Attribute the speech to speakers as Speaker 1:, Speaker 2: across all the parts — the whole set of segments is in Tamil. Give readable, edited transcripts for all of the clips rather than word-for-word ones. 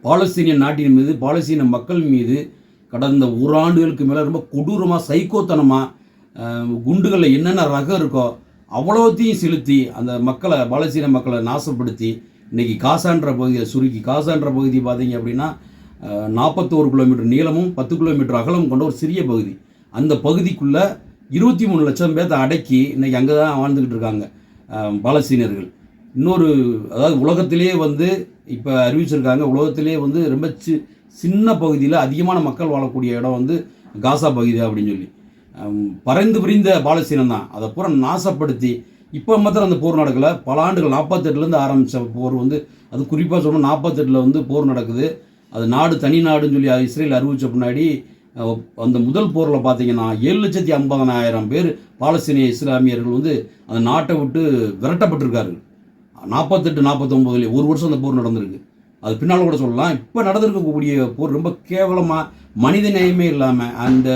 Speaker 1: பாலஸ்தீனிய நாட்டின் மீது, பாலஸ்தீன மக்கள் மீது கடந்த ஒரு ஆண்டுகளுக்கு மேலே ரொம்ப கொடூரமாக சைக்கோத்தனமாக குண்டுகளில் என்னென்ன ரகம் இருக்கோ அவ்வளோத்தையும் செலுத்தி அந்த மக்களை, பாலஸ்தீன மக்களை நாசப்படுத்தி இன்றைக்கி காசான்ற பகுதியை சுருக்கி, காசான்ற பகுதி பார்த்தீங்க அப்படின்னா 41 கிலோமீட்டர் நீளமும் 10 கிலோமீட்டர் அகலம் கொண்ட ஒரு சிறிய பகுதி. அந்த பகுதிக்குள்ளே 23 லட்சம் பேர்த்தை அடக்கி இன்றைக்கி அங்கே தான் வாழ்ந்துக்கிட்டு இருக்காங்க பாலஸ்தீனர்கள். இன்னொரு, அதாவது உலகத்திலே வந்து இப்போ அறிவிச்சிருக்காங்க, உலகத்திலே வந்து ரொம்ப சின்ன பகுதியில் அதிகமான மக்கள் வாழக்கூடிய இடம் வந்து காசா பகுதி அப்படின்னு சொல்லி. பறந்து விரிந்த பாலஸ்தீனம் தான். அதை பூரா நாசப்படுத்தி இப்போ மாத்திரம் அந்த போர் நடக்கலை, பல ஆண்டுகள் 48லேருந்து ஆரம்பித்த போர் வந்து, அது குறிப்பாக சொல்லணும் 48 வந்து போர் நடக்குது. அது நாடு தனி நாடுன்னு சொல்லி இஸ்ரேல் அறிவித்த பின்னாடி அந்த முதல் போரில் பார்த்தீங்கன்னா 7,50,000 பேர் பாலஸ்தீனிய இஸ்லாமியர்கள் வந்து அந்த நாட்டை விட்டு விரட்டப்பட்டிருக்காரு. 48, 49 ஒரு வருஷம் அந்த போர் நடந்திருக்கு. அது பின்னால் கூட சொல்லலாம். இப்போ நடந்திருக்கக்கூடிய போர் ரொம்ப கேவலமாக, மனித நேயமே இல்லாமல், அந்த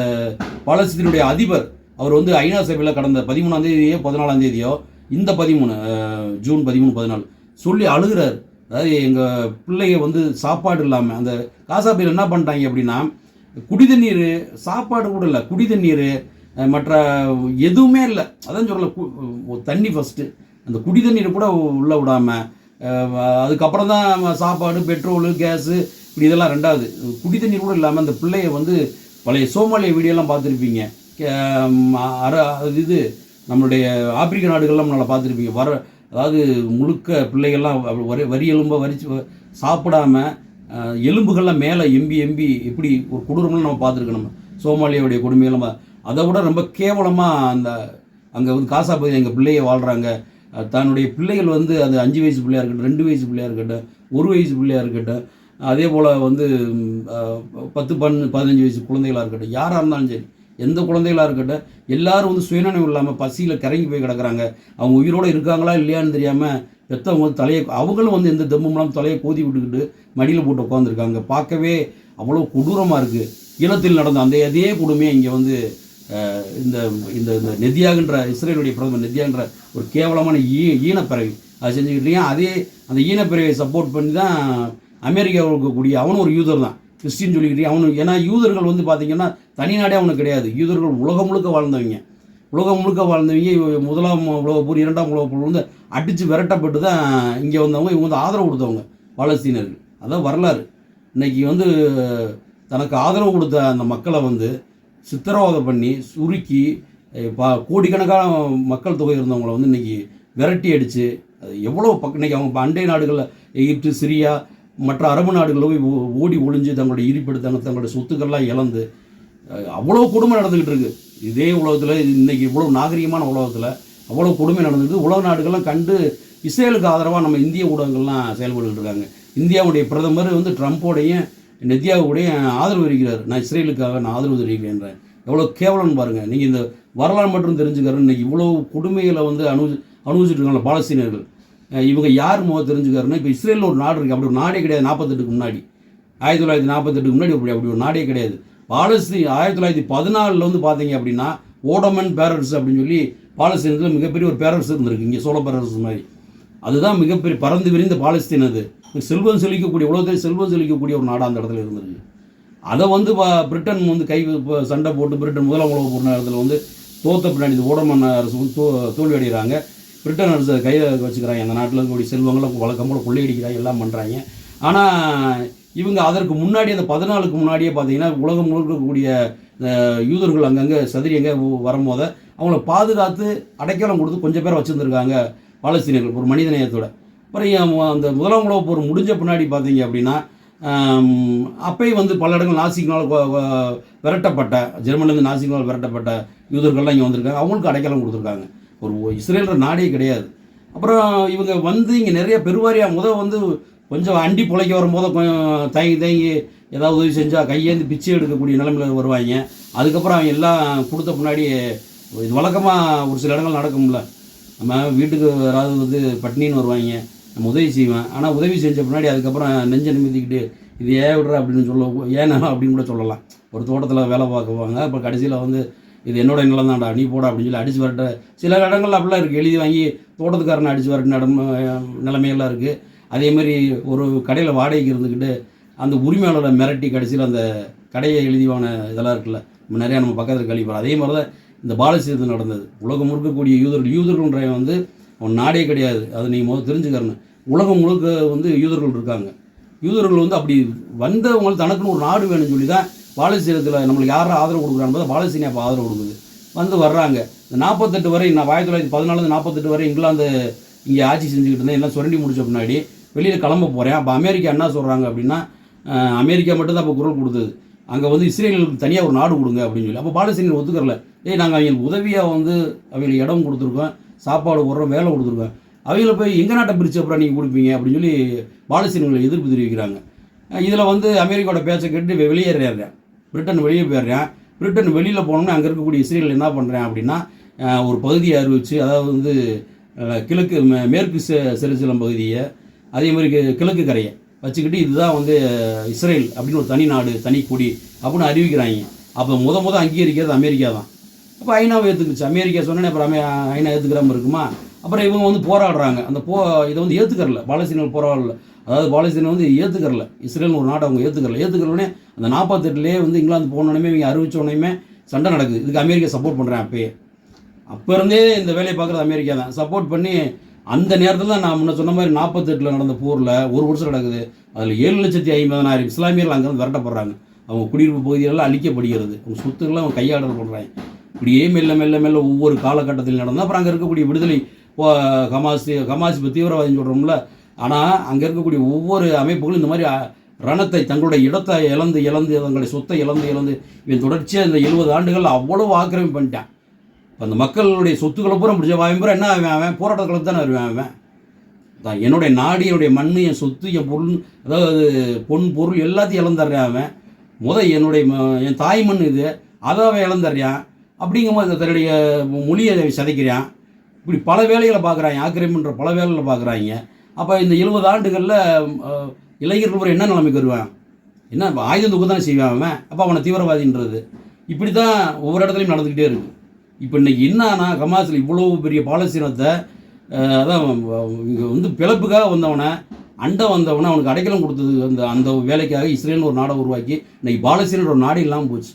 Speaker 1: பாலஸ்தீனுடைய அதிபர் அவர் வந்து ஐநா சபையில் கடந்த 13ஆம் தேதியோ 14ஆம் தேதியோ இந்த 13 ஜூன் 13, 14 சொல்லி அழுகிறார். அதாவது எங்கள் பிள்ளைங்க வந்து சாப்பாடு இல்லாமல், அந்த காசா பகுதியில் என்ன பண்ணிட்டாங்க அப்படின்னா, குடிதண்ணீர், சாப்பாடு கூட இல்லை, குடிதண்ணீர் மற்ற எதுவுமே இல்லை. அதான் சொல்லலை, தண்ணி ஃபஸ்ட்டு, அந்த குடிதண்ணீர் கூட உள்ளே விடாமல், அதுக்கப்புறம் தான் சாப்பாடு, பெட்ரோலு, கேஸு, இப்படி இதெல்லாம் ரெண்டாவது. குடிதண்ணீர் கூட இல்லாமல் அந்த பிள்ளைய வந்து, பழைய சோமாலிய வீடியோலாம் பார்த்துருப்பீங்க, இது நம்மளுடைய ஆப்பிரிக்க நாடுகள்லாம் நல்லா பார்த்துருப்பீங்க. அதாவது முழுக்க பிள்ளைகள்லாம் வரி எலும்பை வரிச்சு சாப்பிடாம எலும்புகள்லாம் மேலே எம்பி இப்படி ஒரு கொடூரம்லாம் நம்ம பார்த்துருக்கோம். நம்ம சோமாலியாவுடைய கொடுமையெல்லாம் அதை விட ரொம்ப கேவலமாக அந்த அங்கே வந்து காசா பகுதி எங்கள் பிள்ளைய வாழ்கிறாங்க. தன்னுடைய பிள்ளைகள் வந்து அது 5 வயசு பிள்ளையாக இருக்கட்டும், 2 வயசு பிள்ளையாக இருக்கட்டும், 1 வயசு பிள்ளையாக இருக்கட்டும், அதே போல் வந்து 10, 15 வயசு குழந்தைகளாக இருக்கட்டும், யாராக இருந்தாலும் சரி, எந்த குழந்தைகளாக இருக்கட்டும், எல்லாரும் வந்து சுயநினைவு இல்லாமல் பசியில் கிறங்கி போய் கிடக்குறாங்க. அவங்க உயிரோடு இருக்காங்களா இல்லையான்னு தெரியாமல் பெற்றவங்க வந்து தலையை, அவங்களும் வந்து எந்த தெம்புமெல்லாம் தலையை கோதி விட்டுக்கிட்டு மடியில் போட்டு உட்காந்துருக்காங்க. பார்க்கவே அவ்வளோ கொடூரமாக இருக்குது. ஈழத்தில் நடந்த அதே கொடுமையை இங்கே வந்து இந்த இந்த நெதியாகின்ற இஸ்ரேலுடைய பிரதமர் நெதியாகின்ற ஒரு கேவலமான ஈனப்பிறவி அதை செஞ்சுக்கிட்டு அந்த ஈனப்பிறவை சப்போர்ட் பண்ணி தான் அமெரிக்காவில் இருக்கக்கூடிய அவனும் ஒரு யூதர் தான், கிறிஸ்டின் சொல்லிக்கிட்டே அவனு. ஏன்னா யூதர்கள் வந்து பார்த்திங்கன்னா தனிநாடே அவனுக்கு கிடையாது. யூதர்கள் உலகம் முழுக்க வாழ்ந்தவங்க, முதலாம் உலக போர், 2ஆம் உலக போர் வந்து அடித்து விரட்டப்பட்டு தான் இங்கே வந்தவங்க. இவங்க வந்து ஆதரவு கொடுத்தவங்க பாலஸ்தீனர்கள். அதான் வரலாறு. இன்றைக்கி வந்து தனக்கு ஆதரவு கொடுத்த அந்த மக்களை வந்து சித்திரவதை பண்ணி சுருக்கி கோடிக்கணக்கான மக்கள் தொகை இருந்தவங்களை வந்து இன்றைக்கி விரட்டி அடித்து, அது எவ்வளோ இன்றைக்கி அவங்க அண்டை நாடுகளில் எகிப்து, சிரியா, மற்ற அரபு நாடுகளில் போய் ஓடி ஒளிஞ்சு தங்களுடைய இருப்பிடத்தை, தங்களுடைய சொத்துக்கள்லாம் இழந்து அவ்வளோ கொடுமை நடந்துக்கிட்டு இருக்குது. இதே உலகத்தில் இன்றைக்கி இவ்வளோ நாகரிகமான உலகத்தில் அவ்வளோ கொடுமை நடந்துருக்கு. உலக நாடுகள்லாம் கண்டு இஸ்ரேலுக்கு ஆதரவாக நம்ம இந்திய ஊடகங்கள்லாம் செயல்பட்டு இருக்காங்க. இந்தியாவுடைய பிரதமர் வந்து ட்ரம்ப்போடையும் நெத்தியாவுடையும் ஆதரவு இருக்கிறார். நான் இஸ்ரேலுக்காக நான் ஆதரவு தெரிவிக்கிறேன். எவ்வளோ கேவலம்னு பாருங்கள். நீங்கள் இந்த வரலாறு மட்டும் தெரிஞ்சுக்கிறேன். இன்றைக்கி இவ்வளோ கொடுமைகளை வந்து அனுபவிச்சுட்டு இருக்காங்க பாலஸ்தீனர்கள். இவங்க யார் தெரிஞ்சுக்காருன்னா, இப்போ இஸ்ரேலில் ஒரு நாடு இருக்குது, அப்படி ஒரு நாடே கிடையாது. 48க்கு முன்னாடி, 1948க்கு முன்னாடி அப்படி ஒரு நாடே கிடையாது. பாலஸ்தீன் 1914 வந்து பார்த்தீங்க அப்படின்னா ஓடமன் பேரரசு அப்படின்னு சொல்லி பாலஸ்தீனத்தில் மிகப்பெரிய ஒரு பேரரசு இருந்திருக்கு, இங்கே சோழ பேரரசு மாதிரி. அதுதான் மிகப்பெரிய பறந்து விரிந்த பாலஸ்தீன். அது செல்வம் செழிக்கக்கூடிய, உலகத்தில் செல்வம் செழிக்கக்கூடிய ஒரு நாடாக அந்த இடத்துல இருந்திருக்கு. அதை வந்து பிரிட்டன் வந்து சண்டை போட்டு பிரிட்டன் முதலாம் உலக போர் நேரத்தில் வந்து தோத்த பின்னாடி ஓடமன் அரசு வந்து தோல்வி அடைகிறாங்க. பிரிட்டன் அரசு கையில் வச்சுக்கிறாங்க. அந்த நாட்டில் இருக்கக்கூடிய செல்வங்களை வழக்கம் போல் கொள்ளையடிக்கிறாங்க, எல்லாம் பண்ணுறாங்க. ஆனால் இவங்க அதற்கு முன்னாடி, அந்த 14க்கு முன்னாடியே பார்த்தீங்கன்னா உலகம் முழுக்க இருக்கக்கூடிய யூதர்கள் அங்கங்கே சதுரி எங்கே வரும்போது அவங்கள பாதுகாத்து அடைக்கலம் கொடுத்து கொஞ்சம் பேரை வச்சுருந்துருக்காங்க பாலஸ்தீனர்கள், ஒரு மனித நேயத்தோட. அப்புறம் அந்த முதலாம் உலக போர் முடிஞ்ச பின்னாடி பார்த்தீங்க அப்படின்னா அப்பயும் வந்து பல இடங்கள் நாசிக்கினால் விரட்டப்பட்ட, ஜெர்மனிலேருந்து நாசிக்கினால் விரட்டப்பட்ட யூதர்கள்லாம் இங்கே வந்திருக்காங்க. அவங்களுக்கு அடைக்கலம் கொடுத்துருக்காங்க. ஒரு இஸ்ரேல்ன்ற நாடே கிடையாது. அப்புறம் இவங்க வந்து இங்கே நிறைய பெருவாரியாக வந்து கொஞ்சம் அண்டி பிழைக்க வரும்போது கொஞ்சம் தயங்கி ஏதாவது உதவி செஞ்சால் கையேந்து பிச்சை எடுக்கக்கூடிய நிலைமையில் வருவாங்க. அதுக்கப்புறம் அவங்க எல்லாம் கொடுத்த பின்னாடி, இது வழக்கமாக ஒரு சில இடங்கள் நடக்கும்ல, நம்ம வீட்டுக்கு யாராவது வந்து பட்னின்னு வருவாங்க, நம்ம உதவி செய்வேன். ஆனால் உதவி செஞ்ச பின்னாடி அதுக்கப்புறம் நெஞ்சை நிமித்திக்கிட்டு இது ஏன் விடுற அப்படின்னு ஏன்னா அப்படின்னு கூட சொல்லலாம். ஒரு தோட்டத்தில் வேலை பார்க்குவாங்க, இப்போ கடைசியில் வந்து இது என்னோட நிலம் தான்டா, நீ போடா அப்படின்னு சொல்லி அடித்து வரட்ட சில இடங்கள்ல அப்படிலாம் இருக்குது. எழுதி வாங்கி தோட்டத்துக்காரனை அடித்து வரட்ட நிலைமையெல்லாம் இருக்குது. அதேமாதிரி ஒரு கடையில் வாடகைக்கு இருந்துக்கிட்டு அந்த உரிமையாளரை மிரட்டி கடைசியில் அந்த கடையை எழுதிவான இதெல்லாம் இருக்குல்ல, நம்ம நிறையா நம்ம பக்கத்தில் கழிப்போம். அதே மாதிரி தான் இந்த பாலசீனத்தில் நடந்தது. உலகம் முழுக்கக்கூடிய யூதர்கள்ன்ற வந்து அவன் நாடே கிடையாது, அதை நீங்கள் முதல் தெரிஞ்சுக்கிறணும். உலகம் முழுக்க வந்து யூதர்கள் இருக்காங்க. யூதர்கள் வந்து அப்படி வந்தவங்களுக்கு தனக்குன்னு ஒரு நாடு வேணும்னு சொல்லி தான் பாலஸ்தீனத்தில் நம்மளுக்கு யாரும் ஆதரவு கொடுக்குறாங்க, பாலஸ்தீனியா அப்போ ஆதரவு கொடுக்குது. வந்து வர்றாங்க. இந்த 48 வரை, நான் 1914 48 வரை இங்கிலாந்து இங்கே ஆட்சி செஞ்சுக்கிட்டு இருந்தேன். எல்லாம் சுரண்டி முடிச்ச பின்னாடி வெளியில் கிளம்ப போகிறேன். அப்போ அமெரிக்கா என்ன சொல்கிறாங்க அப்படின்னா, அமெரிக்கா மட்டும்தான் அப்போ குரல் கொடுத்தது, அங்கே வந்து இஸ்ரேலுக்கு தனியாக ஒரு நாடு கொடுங்க அப்படின்னு சொல்லி. அப்போ பாலஸ்தீனியர் ஒத்துக்கறல. நாங்கள் அவங்களுக்கு உதவியாக வந்து அவங்களுக்கு இடம் கொடுத்துருக்கோம், சாப்பாடு போடுறோம், வேலை கொடுத்துருக்கோம், அவங்கள போய் எங்கள் நாட்டை பிரித்து அப்புறம் நீங்கள் கொடுப்பீங்க அப்படின்னு சொல்லி பாலஸ்தீனர்களை எதிர்ப்பு தெரிவிக்கிறாங்க. இதில் வந்து அமெரிக்காவோட பேச்சை கேட்டு வெளியேறாரு, பிரிட்டன் வெளியே போயிடுறேன். பிரிட்டன் வெளியில் போனோம்னா அங்கே இருக்கக்கூடிய இஸ்ரேல் என்ன பண்ணுறேன் அப்படின்னா, ஒரு பகுதியை அறிவிச்சு, அதாவது வந்து கிழக்கு மேற்கு செருசலம் பகுதியை, அதே மாதிரி கிழக்கு கரையை வச்சுக்கிட்டு இதுதான் வந்து இஸ்ரேல் அப்படின்னு ஒரு தனி நாடு, தனி கொடி அப்படின்னு அறிவிக்கிறாங்க. அப்போ முத அங்கீகரிக்கிறது அமெரிக்கா தான். அப்போ ஐநாவை ஏற்றுக்குச்சு. அமெரிக்கா சொன்னேன், அப்புறம் ஐநா ஏற்றுக்கிறாம இருக்குமா? அப்புறம் இவங்க வந்து போராடுறாங்க. அந்த இதை வந்து ஏற்றுக்கறல, பாலஸ்தீனர் போராடல. அதாவது பாலஸ்தீனம் வந்து ஏற்றுக்கறல, இஸ்ரேல் ஒரு நாடு அவங்க ஏற்றுக்கறலனே அந்த 48 வந்து இங்கிலாந்து போனோடனே இவங்க அறிவிச்சோடனே சண்டை நடக்குது. இதுக்கு அமெரிக்கா சப்போர்ட் பண்ணுறேன். அப்போ இருந்தே இந்த வேலையை பார்க்குறது அமெரிக்கா தான் சப்போர்ட் பண்ணி. அந்த நேரத்தில் தான் நான் முன்ன சொன்ன மாதிரி 48 நடந்த போரில் ஒரு வருஷம் நடக்குது. அதில் 7,50,000 இஸ்லாமியர்கள் அங்கேருந்து விரட்டப்படுறாங்க. அவங்க குடியிருப்பு பகுதிகளெல்லாம் அழிக்கப்படுகிறது, அவங்க சொத்துக்கள்லாம் அவங்க கையாடல் பண்ணுறாங்க. இப்படியே மெல்ல மெல்ல மெல்ல ஒவ்வொரு காலகட்டத்தில் நடந்தால் அப்புறம் அங்கே இருக்கக்கூடிய விடுதலை ஹமாஸ் இப்போ தீவிரவாதம் சொல்கிறோம்ல. ஆனால் அங்கே இருக்கக்கூடிய ஒவ்வொரு அமைப்புகளும் இந்த மாதிரி ரணத்தை, தங்களுடைய இடத்தை இழந்து தங்களுடைய சொத்தை இழந்து இவன் தொடர்ச்சியாக இந்த 70 ஆண்டுகள் அவ்வளோ ஆக்கிரமிப்பு பண்ணிட்டான். அந்த மக்களுடைய சொத்துக்களை பூரா முடிஞ்ச வாய்ப்புற என்ன அவன் போராட்ட காலத்து தானே வருவேன். அவன் தான் என்னுடைய நாடு, என்னுடைய மண், என் சொத்து, என் பொருள், அதாவது பொன் பொருள் எல்லாத்தையும் இழந்துடுறான் அவன். என் தாய் மண் இது, அதை அவன் இழந்துடுறான். அப்படிங்கும்போது தன்னுடைய மொழியை சிதைக்கிறான். இப்படி பல வேலைகளை பார்க்குறாங்க, ஆக்கிரமிப்புன்ற பல வேலைகளை பார்க்குறாங்க. அப்போ இந்த 70 ஆண்டுகளில் இளைஞர்கள் என்ன நிலைமைக்கு வருவான்? என்ன ஆயுதம் தூக்க தானே செய்வான் அவன். அப்போ அவனை தீவிரவாதின்றது இப்படி தான் ஒவ்வொரு இடத்துலையும் நடந்துக்கிட்டே இருக்குது. இப்போ இன்றைக்கி என்னன்னா, ஹமாஸில் இவ்வளோ பெரிய பாலஸ்தீனத்தை, அதான் இங்கே வந்து பிளப்புக்காக வந்தவனை, வந்தவனை அவனுக்கு அடைக்கலம் கொடுத்தது அந்த வேலைக்காக இஸ்ரேல்னு ஒரு நாடை உருவாக்கி இன்றைக்கி பாலஸ்தீன ஒரு நாடு இல்லாமல் போச்சு.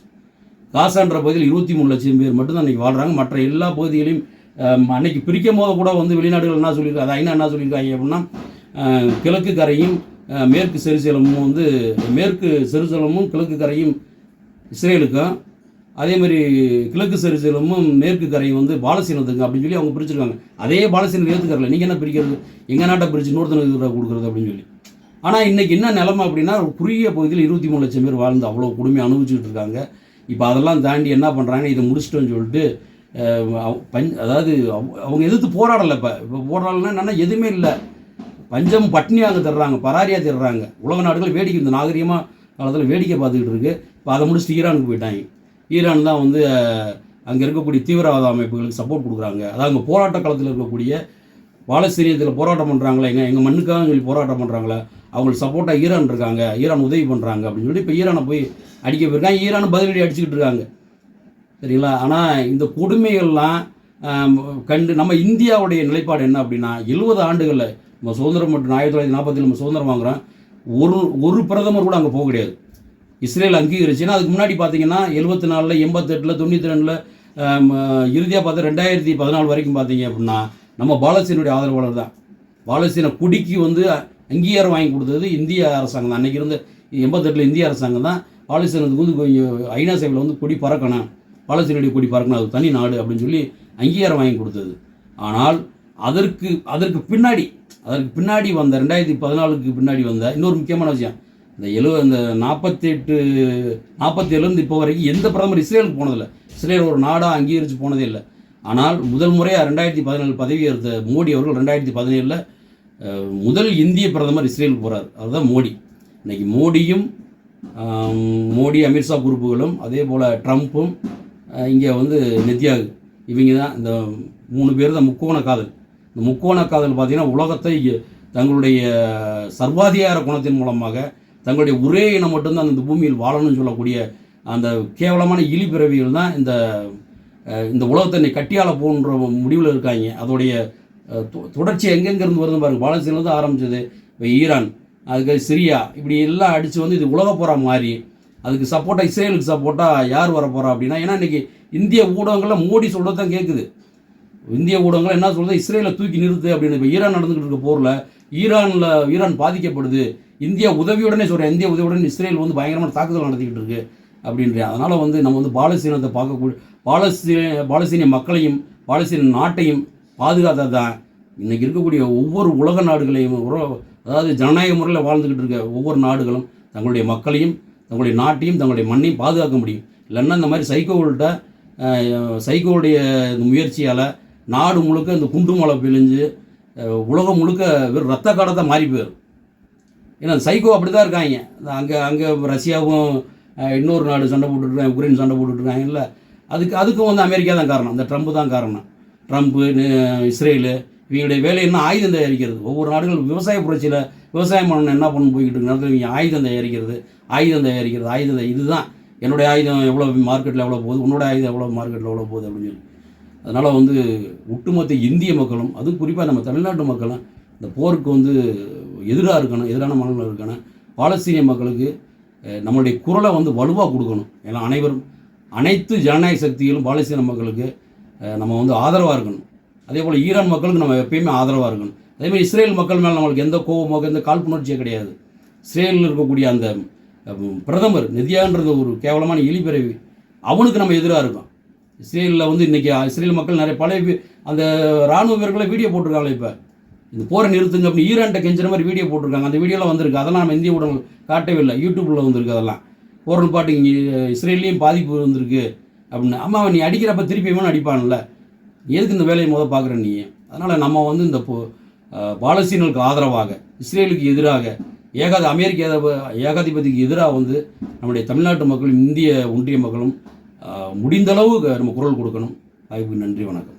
Speaker 1: காசான்ற பகுதியில் 23 லட்சம் பேர் மட்டும்தான் இன்றைக்கி வாழ்கிறாங்க. மற்ற எல்லா பகுதிகளையும் அன்னைக்கு பிரிக்கும் போது கூட வந்து வெளிநாடுகள் என்ன சொல்லியிருக்காங்க, ஐநா என்ன சொல்லியிருக்காங்க அப்படின்னா, கிழக்கு கரையும் மேற்கு செருசலமும் கிழக்கு கரையும் இஸ்ரேலுக்கும், அதே மாதிரி கிழக்கு செருசலமும் மேற்கு கரையும் வந்து பாலஸ்தீனத்துக்கு அப்படின்னு சொல்லி அவங்க பிரிச்சிருக்காங்க. அதே பாலஸ்தீனம் ஏற்றுக்கறல, நீங்கள் என்ன பிரிக்கிறது, எங்கள் நாட்டை பிரித்து இன்னொருத்தனுக்கு கொடுக்குறது அப்படின்னு சொல்லி. ஆனால் இன்றைக்கி என்ன நிலைமை அப்படின்னா, ஒரு குறுகிய பகுதியில் 23 லட்சம் பேர் வாழ்ந்து அவ்வளோ கொடுமையை அனுபவிச்சுட்டு இருக்காங்க. இப்போ அதெல்லாம் தாண்டி என்ன பண்ணுறாங்க, இதை முடிச்சிட்டோன்னு சொல்லிட்டு அதாவது அவங்க எதிர்த்து போராடலை. இப்போ போராடலைன்னா என்னென்னா எதுவுமே இல்லை, பஞ்சம் பட்னியாக தர்றாங்க, பராரியாக தர்றாங்க. உலக நாடுகள் வேடிக்கை, இந்த நாகரிகமாக காலத்தில் வேடிக்கை பார்த்துக்கிட்டு இருக்குது. இப்போ அதை முடிச்சுட்டு ஈரானுக்கு போயிட்டாங்க. ஈரான் தான் வந்து அங்கே இருக்கக்கூடிய தீவிரவாத அமைப்புகளுக்கு சப்போர்ட் கொடுக்குறாங்க. அதாவது அங்கே போராட்ட காலத்தில் இருக்கக்கூடிய பாலஸ்தீனியத்தில் போராட்டம் பண்ணுறாங்களே, எங்கள் மண்ணுக்காக சொல்லி போராட்டம் பண்ணுறாங்களே, அவங்களுக்கு சப்போர்ட்டாக ஈரான் இருக்காங்க, ஈரான் உதவி பண்ணுறாங்க அப்படின்னு சொல்லி இப்போ ஈரானை போய் அடிக்க போயிருக்காங்க. ஈரான் பதிலடி அடிச்சுக்கிட்டு இருக்காங்க, சரிங்களா? ஆனால் இந்த கொடுமைகள்லாம் கண்டு நம்ம இந்தியாவுடைய நிலைப்பாடு என்ன அப்படின்னா, 70 ஆண்டுகளில் நம்ம சுதந்திரம் மற்றும் 1947 நம்ம சுதந்திரம் வாங்குகிறோம். ஒரு பிரதமர் கூட அங்கே போக கிடையாது. இஸ்ரேல் அங்கீகரிச்சுன்னா அதுக்கு முன்னாடி பார்த்தீங்கன்னா 74, 88, 92, இறுதியாக பார்த்தா 2014 வரைக்கும் பார்த்தீங்க அப்படின்னா நம்ம பாலஸ்தீனுடைய ஆதரவாளர் தான். பாலஸ்தீன குடிக்கு வந்து அங்கீகாரம் வாங்கி கொடுத்தது இந்திய அரசாங்கம் தான். அன்றைக்கி இருந்த 88 இந்திய அரசாங்கம் தான் பாலஸ்தீனத்துக்கு வந்து கொஞ்சம் ஐநா சபையில் வந்து கொடி பறக்கணும், பாலஸ்தீனுடைய கொடி பறக்கணும், அது தனி நாடு அப்படின்னு சொல்லி அங்கீகாரம் வாங்கி கொடுத்தது. ஆனால் அதற்கு பின்னாடி வந்த 2014 பின்னாடி வந்த இன்னொரு முக்கியமான விஷயம், இந்த 47 இப்போ வரைக்கும் எந்த பிரதமர் இஸ்ரேலுக்கு போனதில்லை. இஸ்ரேல் ஒரு நாடாக அங்கீகரித்து போனதே இல்லை. ஆனால் முதல் முறையாக 2017 பதவி ஏற்ற மோடி அவர்கள் 2017 முதல் இந்திய பிரதமர் இஸ்ரேலுக்கு போகிறார். அதுதான் மோடி. இன்றைக்கி மோடி அமித்ஷா குரூப்புகளும் அதே போல் ட்ரம்ப்பும் இங்கே வந்து நெத்தியாகு, இவங்க தான் இந்த 3 பேர் தான் முக்கோண காதல். இந்த முக்கோண காதல் பார்த்திங்கன்னா உலகத்தை தங்களுடைய சர்வாதிகார குணத்தின் மூலமாக தங்களுடைய ஒரே இனம் மட்டும்தான் அந்த பூமியில் வாழணும்னு சொல்லக்கூடிய அந்த கேவலமான இழி பிறவிகள் தான் இந்த உலகத்தை கட்டியால போன்ற முடிவில் இருக்காங்க. அதோடைய தொடர்ச்சி எங்கெங்கிருந்து வருது பாருங்கள். பாலஸ்தீனில் தான் ஆரம்பிச்சது. இப்போ ஈரான் அதுக்கு சிரியா இப்படி எல்லாம் அடித்து வந்து இது உலக போகிற மாதிரி அதுக்கு சப்போர்ட்டாக இஸ்ரேலுக்கு சப்போர்ட்டாக யார் வர போகிறா அப்படின்னா, ஏன்னா இன்றைக்கி இந்திய ஊடகங்களில் மோடி சொல்கிறது தான் கேட்குது. இந்திய ஊடகங்கள் என்ன சொல்கிறது, இஸ்ரேலை தூக்கி நிறுத்து அப்படின்னு. இப்போ ஈரான் நடந்துக்கிட்டு இருக்க போரில் ஈரான் பாதிக்கப்படுது, இந்தியா உதவியுடனே சொல்கிறேன், இந்திய உதவியுடன் இஸ்ரேல் வந்து பயங்கரமான தாக்குதல் நடத்திக்கிட்டு இருக்கு அப்படின்றேன். அதனால் வந்து நம்ம வந்து பாலஸ்தீனத்தை பார்க்கக்கூடிய பாலஸ்தீனிய மக்களையும் பாலஸ்தீன நாட்டையும் பாதுகாத்தது தான் இன்றைக்கி இருக்கக்கூடிய ஒவ்வொரு உலக நாடுகளையும், அதாவது ஜனநாயக முறையில் வாழ்ந்துக்கிட்டு இருக்க ஒவ்வொரு நாடுகளும் தங்களுடைய மக்களையும் தங்களுடைய நாட்டையும் தங்களுடைய மண்ணையும் பாதுகாக்க முடியும். இல்லைன்னா இந்த மாதிரி சைக்கோவுடைய முயற்சியால் நாடு முழுக்க இந்த குண்டு மழை பிழிஞ்சு உலகம் முழுக்க வெறும் ரத்த காலத்தை மாறி போயிடும். ஏன்னா சைக்கோ அப்படி தான் இருக்காங்க. அங்கே ரஷ்யாவும் இன்னொரு நாடு சண்டை போட்டுட்ருக்காங்க, உக்ரைன் சண்டை போட்டுட்ருக்காங்க. இல்லை அதுக்கும் வந்து அமெரிக்கா தான் காரணம், இந்த ட்ரம்ப் தான் காரணம். ட்ரம்ப்பு, இஸ்ரேலு இவங்களுடைய வேலை என்ன ஆயுதம் தயாரிக்கிறது. ஒவ்வொரு நாடுகள் விவசாய புரட்சியில் விவசாயம் பண்ணணும் என்ன பண்ணு போய்கிட்டு இருக்க நேரத்தில் இவங்க ஆயுதம் தயாரிக்கிறது. இதுதான் என்னுடைய ஆயுதம் எவ்வளோ மார்க்கெட்டில் எவ்வளோ போகுது, உன்னோட ஆயுதம் எவ்வளோ மார்க்கெட்டில் எவ்வளோ போகுது அப்படின்னு சொல்லி. அதனால் வந்து ஒட்டுமொத்த இந்திய மக்களும் அதுவும் குறிப்பாக நம்ம தமிழ்நாட்டு மக்களும் இந்த போருக்கு வந்து எதிரான மனநிலை இருக்கணும். பாலஸ்தீனிய மக்களுக்கு நம்மளுடைய குரலை வந்து வலுவாக கொடுக்கணும். ஏன்னா அனைத்து ஜனநாயக சக்திகளும் பாலஸ்தீன மக்களுக்கு நம்ம வந்து ஆதரவாக இருக்கணும். அதே போல் ஈரான் மக்களுக்கு நம்ம எப்பயுமே ஆதரவாக இருக்கணும். அதேமாதிரி இஸ்ரேல் மக்கள் மேலே நம்மளுக்கு எந்த கோபமோ எந்த காழ்ப்புணர்ச்சியே கிடையாது. இஸ்ரேலில் இருக்கக்கூடிய அந்த பிரதமர் நெதியான்றது ஒரு கேவலமான இழிபிறவி, அவனுக்கு நம்ம எதிராக இருக்கோம். இஸ்ரேலில் வந்து இன்றைக்கி இஸ்ரேல் மக்கள் நிறைய பழைய அந்த இராணுவ வீரர்களை வீடியோ போட்டிருக்காங்களே, இப்போ இந்த போரை நிறுத்துங்க அப்படின்னு ஈரான்கிட்ட கெஞ்சுற மாதிரி வீடியோ போட்டிருக்காங்க. அந்த வீடியோலாம் வந்திருக்கு, அதெல்லாம் நம்ம இந்திய ஊடகங்கள் காட்டவே இல்லை, யூடியூப்பில் வந்திருக்கு. அதெல்லாம் போகிற பாட்டு இங்கே இஸ்ரேல்லையும் பாதிப்பு வந்திருக்கு அப்படின்னு. அம்மா நீ அடிக்கிறப்ப திருப்பி வேணும் அடிப்பான்ல, எதுக்கு இந்த வேலையை பார்க்குற நீ? அதனால் நம்ம வந்து இந்த பாலஸ்தீனர்களுக்கு ஆதரவாக, இஸ்ரேலுக்கு எதிராக, அமெரிக்க ஏகாதிபதிக்கு எதிராக வந்து நம்முடைய தமிழ்நாட்டு மக்களும் இந்திய ஒன்றிய மக்களும் முடிந்தளவு நம்ம குரல் கொடுக்கணும். வாய்ப்புக்கு நன்றி, வணக்கம்.